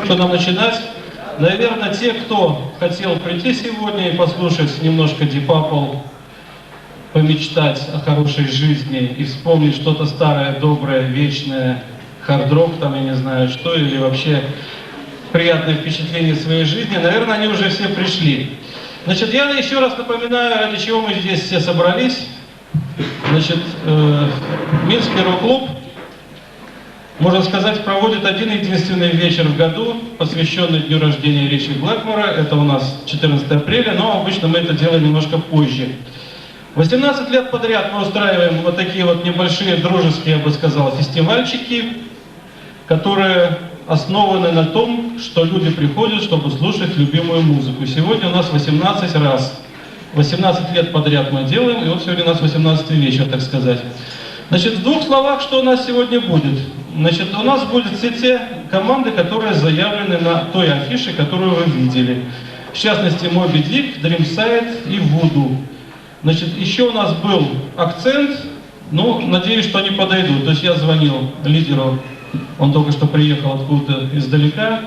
Что нам начинать? Наверное, те, кто хотел прийти сегодня и послушать немножко Deep Purple, помечтать о хорошей жизни и вспомнить что-то старое, доброе, вечное, хард-рок, там, я не знаю что, или вообще приятное впечатление своей жизни, наверное, они уже все пришли. Значит, я еще раз напоминаю, ради чего мы здесь все собрались. Значит, Минский рок-клуб, можно сказать, проводит один единственный вечер в году, посвященный дню рождения Ричи Блэкмора. Это у нас 14 апреля, но обычно мы это делаем немножко позже. 18 лет подряд мы устраиваем вот такие вот небольшие дружеские, я бы сказал, фестивальчики, которые основаны на том, что люди приходят, чтобы слушать любимую музыку. Сегодня у нас 18 раз. 18 лет подряд мы делаем, и вот сегодня у нас 18-й вечер, так сказать. Значит, в двух словах, что у нас сегодня будет. Значит, у нас будут все те команды, которые заявлены на той афише, которую вы видели. В частности, Моби Дик, Дримсайд и Вуду. Значит, еще у нас был акцент, но надеюсь, что они подойдут. То есть я звонил лидеру, он только что приехал откуда-то издалека.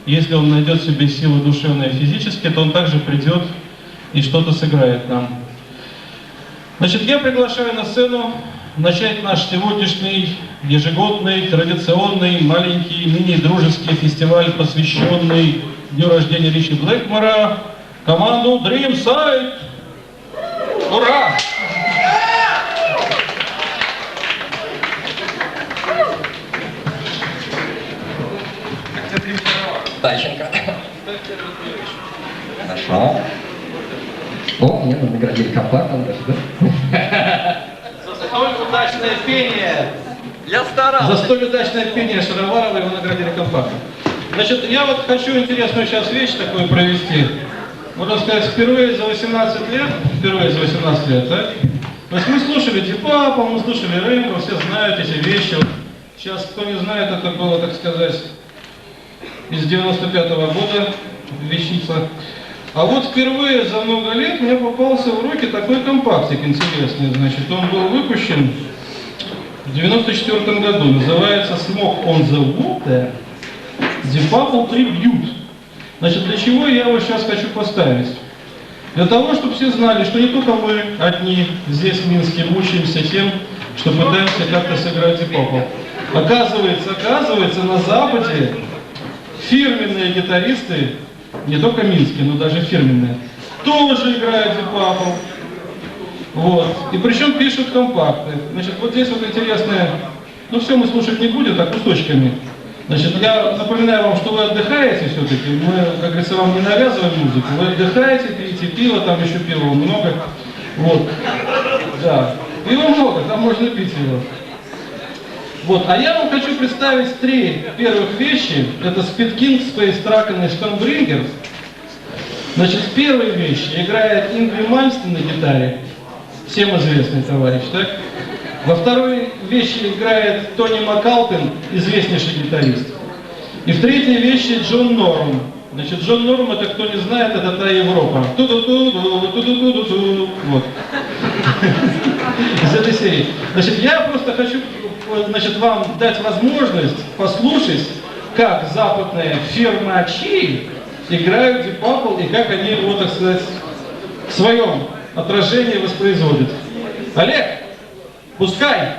Если он найдет в себе силы душевные и физические, то он также придет и что-то сыграет нам. Значит, я приглашаю на сцену начать наш сегодняшний ежегодный, традиционный, маленький, мини-дружеский фестиваль, посвященный дню рождения Ричи Блэкмора, команду Дримсайд. Ура! Тащенко. Хорошо. О, мне наградили компактом даже, да? За столь удачное пение! Я старался! За столь удачное пение Шароварова его наградили компактом. Значит, я вот хочу интересную сейчас вещь такую провести. Можно сказать, впервые за 18 лет, так? То есть мы слушали Deep Purple, мы слушали Rainbow, все знают эти вещи. Сейчас, кто не знает, это было, так сказать, из 95-го года вещица. А вот впервые за много лет мне попался в руки такой компактик интересный. Значит, он был выпущен в 94 году. Называется Smoke on the Water Deep Purple Tribute. Значит, для чего я его сейчас хочу поставить? Для того, чтобы все знали, что не только мы одни здесь, в Минске, мучаемся тем, что пытаемся как-то сыграть Deep Purple. Оказывается, на Западе фирменные гитаристы, не только минские, но даже фирменные, тоже играют Deep Purple. Вот. И причем пишут компакты. Значит, вот здесь вот интересное, ну все мы слушать не будем, так кусочками. Значит, я напоминаю вам, что вы отдыхаете все-таки, мы, как говорится, вам не навязываем музыку, вы отдыхаете, пьете пиво, там еще пива много. Вот. Да. Пива много, там можно пить его. Вот, а я вам хочу представить три первых вещи. Это Speed King, Space Tracken и Stormbringer. Значит, в первой вещи играет Ингви Мальмстен на гитаре, всем известный товарищ, так? Во второй вещи играет Тони Макалпин, известнейший гитарист. И в третьей вещи Джон Норм. Значит, Джон Норм, это кто не знает, это та Европа. Вот. Из этой серии. Значит, я просто хочу, значит, вам дать возможность послушать, как западные фирмачи играют Deep Purple и как они его, так сказать, в своем отражении воспроизводят. Олег, пускай!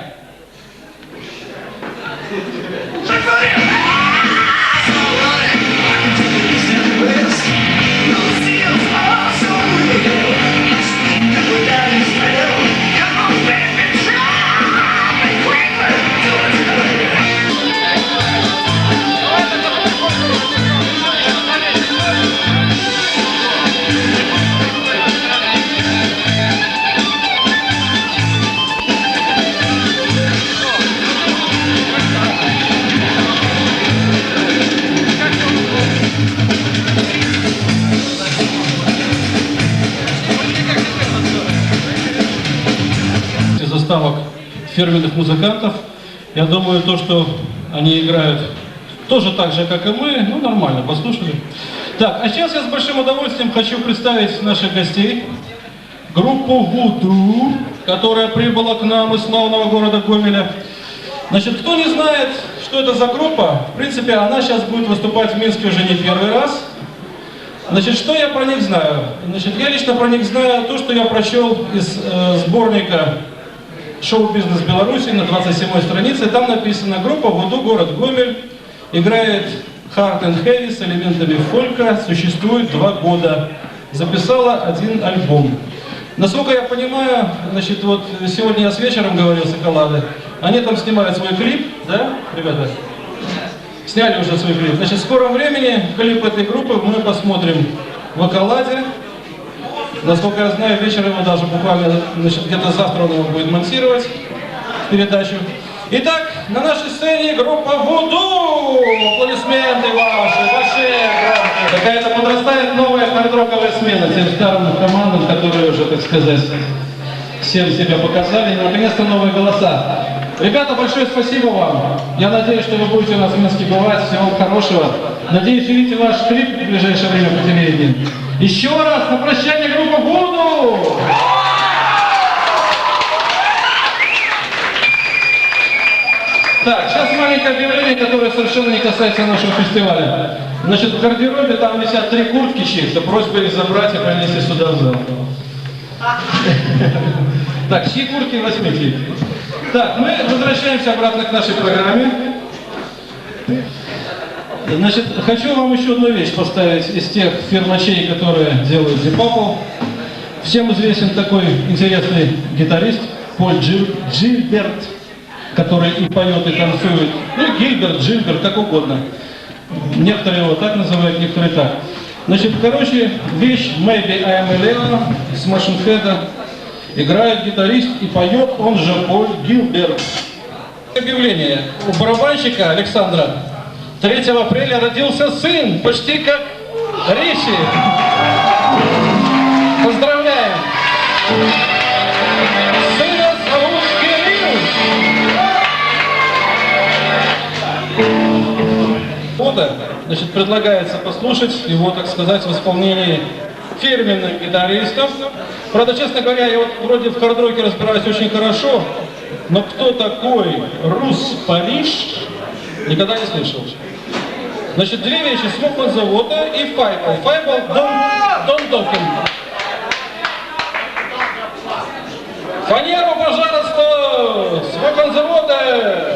Заставок фирменных музыкантов. Я думаю, то, что они играют тоже так же, как и мы, ну нормально, послушали. Так, а сейчас я с большим удовольствием хочу представить наших гостей. Группу Вуду, которая прибыла к нам из славного города Гомеля. Значит, кто не знает, что это за группа, в принципе, она сейчас будет выступать в Минске уже не первый раз. Значит, что я про них знаю? Значит, я лично про них знаю то, что я прочел из сборника «Шоу-бизнес Беларуси» на 27-й странице. Там написано: группа «Вуду», город Гомель, играет hard and heavy с элементами фолька, существует 2 года. Записала 1 альбом. Насколько я понимаю, значит, вот сегодня я с вечером говорил с Околады, они там снимают свой клип, да, ребята? Сняли уже свой клип. Значит, в скором времени клип этой группы мы посмотрим в Околаде. Насколько я знаю, вечером его даже буквально, значит, где-то завтра он его будет монтировать, передачу. Итак, на нашей сцене группа «Вуду». Аплодисменты ваши. Какая-то подрастает новая хард-роковая смена тем старым командам, которые уже, так сказать, всем себя показали. И, наконец-то, новые голоса. Ребята, большое спасибо вам. Я надеюсь, что вы будете у нас в Минске бывать. Всего вам хорошего. Надеюсь, увидите ваш клип в ближайшее время по телевидению. Еще раз на прощание группа «Вуду». Так, сейчас маленькое объявление, которое совершенно не касается нашего фестиваля. Значит, в гардеробе там висят 3 куртки чьи-то, просьба их забрать и принести сюда в зал. Так, чьи куртки возьмите? Так, мы возвращаемся обратно к нашей программе. Значит, хочу вам еще одну вещь поставить из тех фирмачей, которые делают Зипапу. Всем известен такой интересный гитарист Поль Джильберт, который и поет, и танцует. Ну, Гильберт, Джильберт, как угодно. Некоторые его так называют, некоторые так. Значит, короче, вещь Maybe I'm a Leo с Machine Head. Играет гитарист и поет, он же Поль Гильберт. Объявление. У барабанщика Александра 3 апреля родился сын, почти как Риши. Поздравляем! Сына зовут Кирилл. Значит, предлагается послушать его, так сказать, в исполнении фирменных гитаристов. Правда, честно говоря, я вот вроде в хард-роке разбираюсь очень хорошо, но кто такой Рус Париж, никогда не слышал. Значит, 2 вещи: Smoke on the Water и Fireball. Fireball Don't Talking. Фанеру, пожалуйста! Smoke on the Water!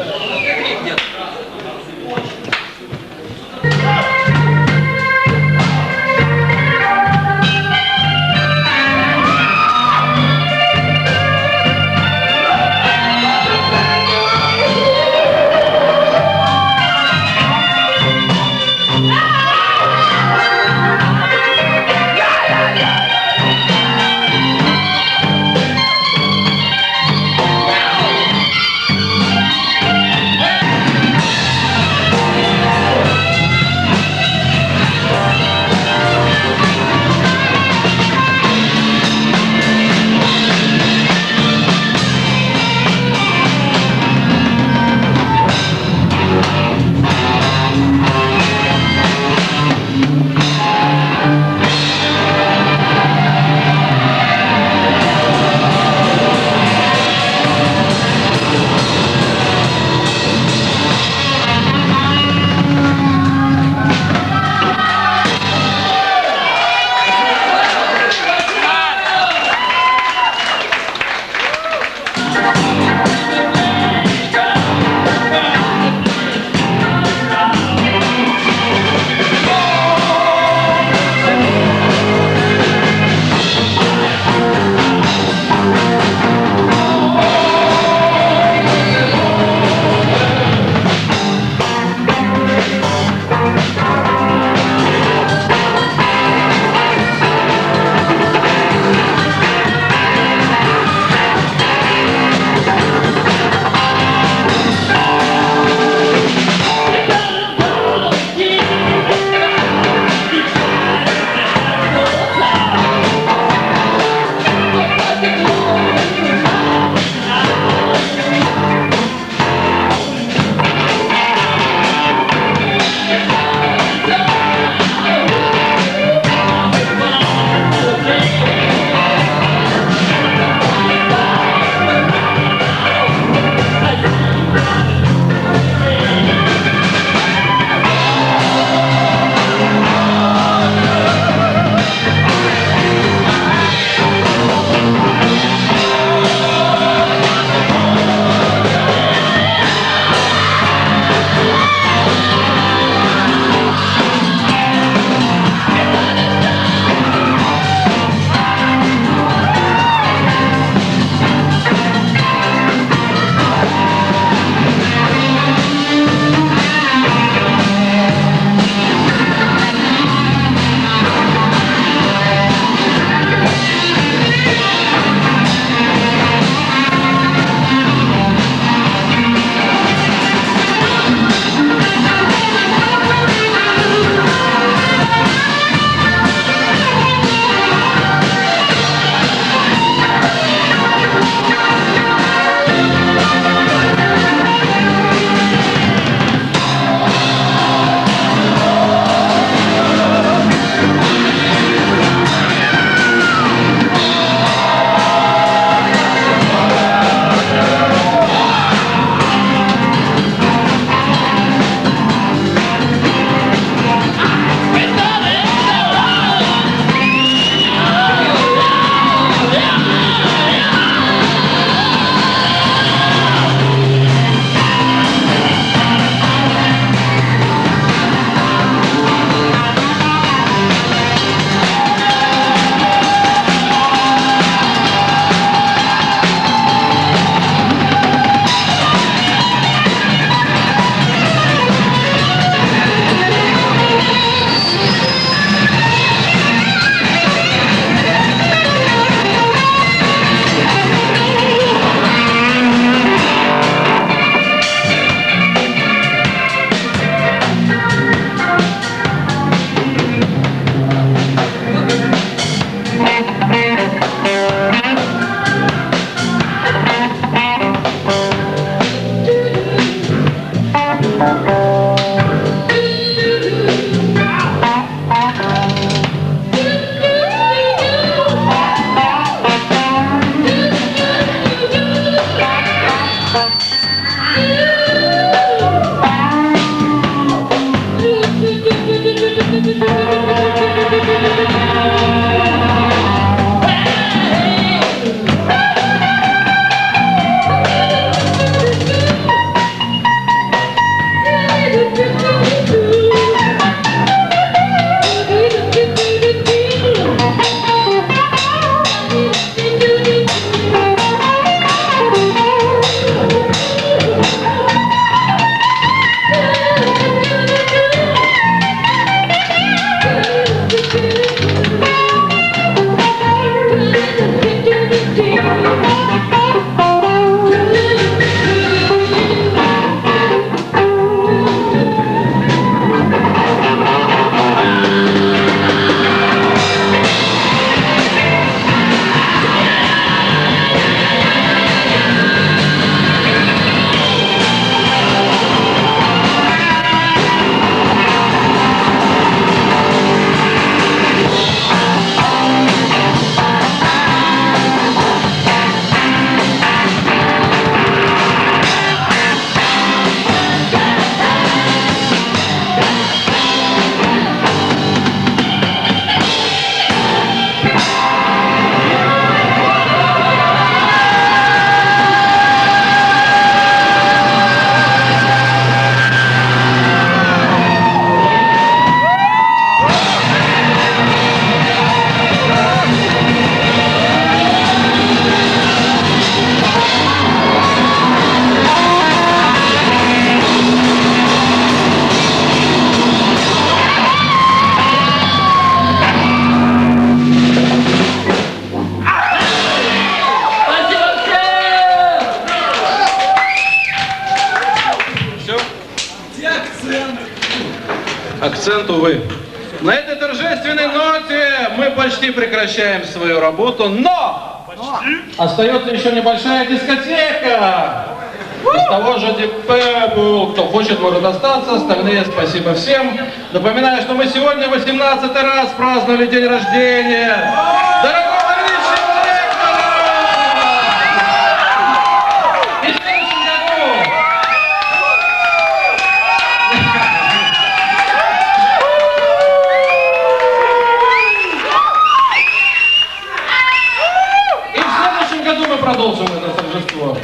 президент, увы. На этой торжественной ноте мы почти прекращаем свою работу, но остается еще небольшая дискотека. Из того же Deep Purple. Кто хочет, может остаться, остальные спасибо всем. Напоминаю, что мы сегодня 18-й раз праздновали день рождения дорогого Ричи Блэкмора! И в следующем году мы продолжим это торжество.